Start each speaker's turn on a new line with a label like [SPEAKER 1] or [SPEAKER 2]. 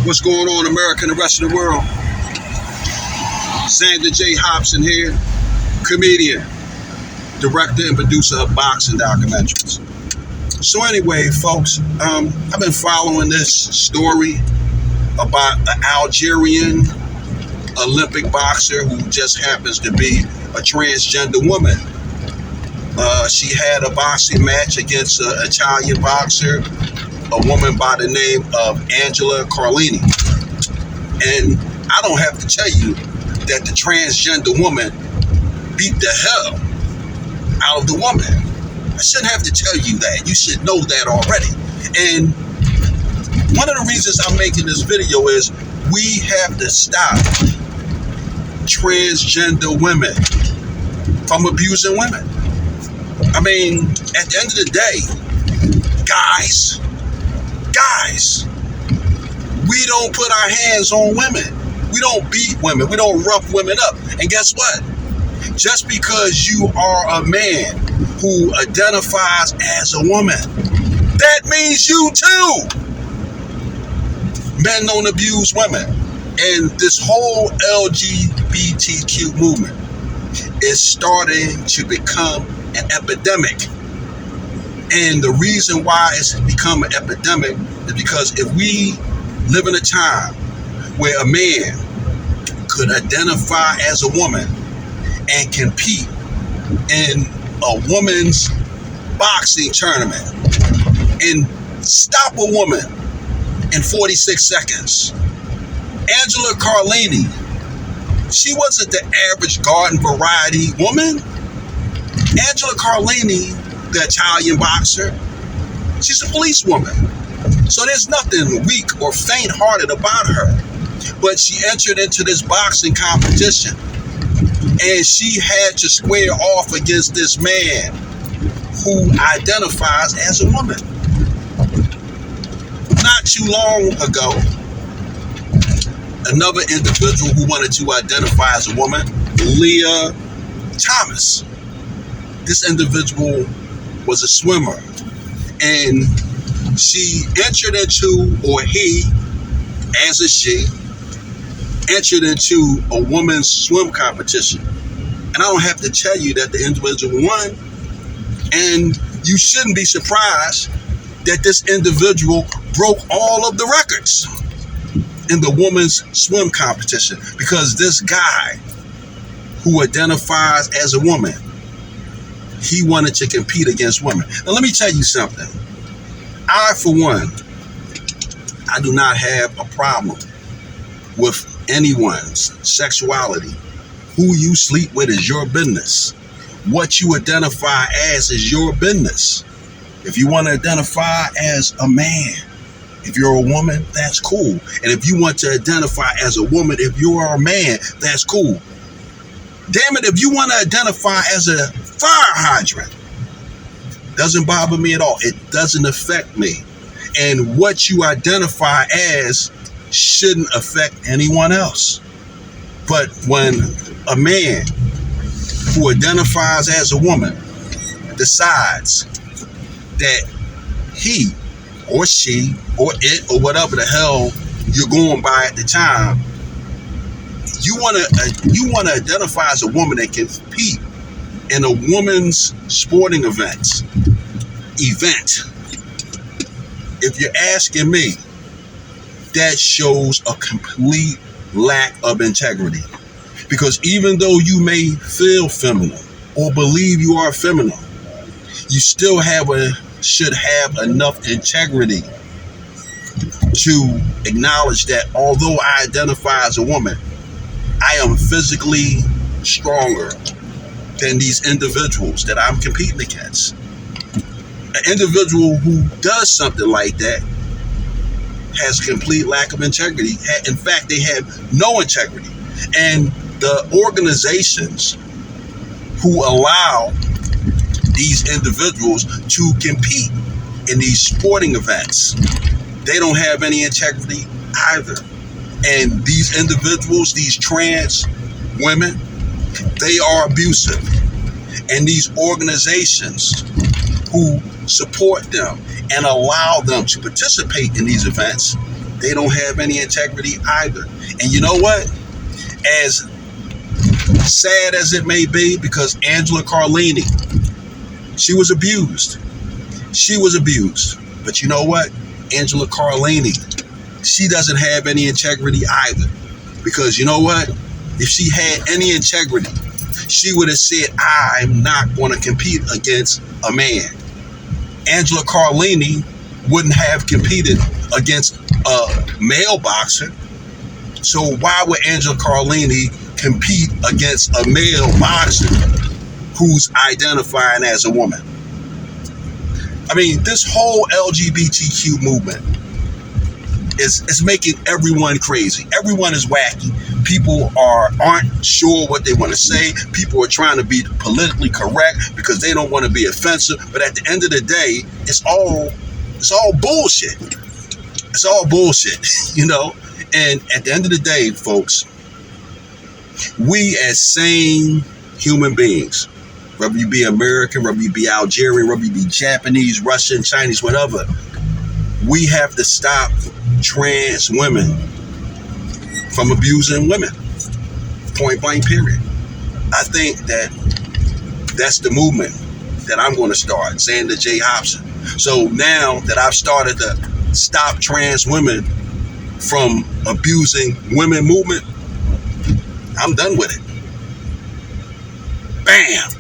[SPEAKER 1] What's going on, America and the rest of the world? Xander J. Hobson here, comedian, director, and producer of boxing documentaries. So anyway, folks, I've been following this story about an Algerian Olympic boxer who just happens to be a transgender woman. She had a boxing match against an Italian boxer, a woman by the name of Angela Carlini. And I don't have to tell you that the transgender woman beat the hell out of the woman. I shouldn't have to tell you that. You should know that already. And one of the reasons I'm making this video is we have to stop transgender women from abusing women. I mean, at the end of the day, guys, we don't put our hands on women. We don't beat women. We don't rough women up. And guess what? Just because you are a man who identifies as a woman, that means you too. Men don't abuse women. And this whole LGBTQ movement is starting to become an epidemic. And the reason why it's become an epidemic is because if we live in a time where a man could identify as a woman and compete in a woman's boxing tournament and stop a woman in 46 seconds. Angela Carlini, she wasn't the average garden variety woman. Angela Carlini, the Italian boxer, she's a policewoman. So there's nothing weak or faint-hearted about her. But she entered into this boxing competition and she had to square off against this man who identifies as a woman. Not too long ago, another individual who wanted to identify as a woman, Lia Thomas. This individual was a swimmer, and she entered into, or he, as a she, entered into a women's swim competition. And I don't have to tell you that the individual won, and you shouldn't be surprised that this individual broke all of the records in the women's swim competition, because this guy who identifies as a woman, he wanted to compete against women. Now, let me tell you something. I, for one, I do not have a problem with anyone's sexuality. Who you sleep with is your business. What you identify as is your business. If you want to identify as a man, if you're a woman, that's cool. And if you want to identify as a woman, if you are a man, that's cool. Damn it, if you want to identify as a fire hydrant, doesn't bother me at all. It doesn't affect me. And what you identify as shouldn't affect anyone else. But when a man who identifies as a woman decides that he or she or it or whatever the hell you're going by at the time, you want to identify as a woman that can compete in a woman's sporting event. If you're asking me, that shows a complete lack of integrity. Because even though you may feel feminine or believe you are feminine, you still should have enough integrity to acknowledge that although I identify as a woman, I am physically stronger than these individuals that I'm competing against. An individual who does something like that has a complete lack of integrity. In fact, they have no integrity. And the organizations who allow these individuals to compete in these sporting events, they don't have any integrity either. And these individuals, these trans women, they are abusive. And these organizations who support them and allow them to participate in these events, they don't have any integrity either. And you know what? As sad as it may be, because Angela Carlini, she was abused. She was abused. But you know what? Angela Carlini, she doesn't have any integrity either. Because you know what? If she had any integrity, she would have said, I'm not going to compete against a man. Angela Carlini wouldn't have competed against a male boxer. So why would Angela Carlini compete against a male boxer who's identifying as a woman? I mean, this whole LGBTQ movement is making everyone crazy. Everyone is wacky. People aren't sure what they want to say. People are trying to be politically correct because they don't want to be offensive. But at the end of the day, it's all bullshit. It's all bullshit, you know? And at the end of the day, folks, we as sane human beings, whether you be American, whether you be Algerian, whether you be Japanese, Russian, Chinese, whatever, we have to stop trans women from abusing women. Point blank, period. I think that's the movement that I'm going to start, Xander J. Hobson. So now that I've started the Stop Trans Women from Abusing Women movement, I'm done with it. Bam!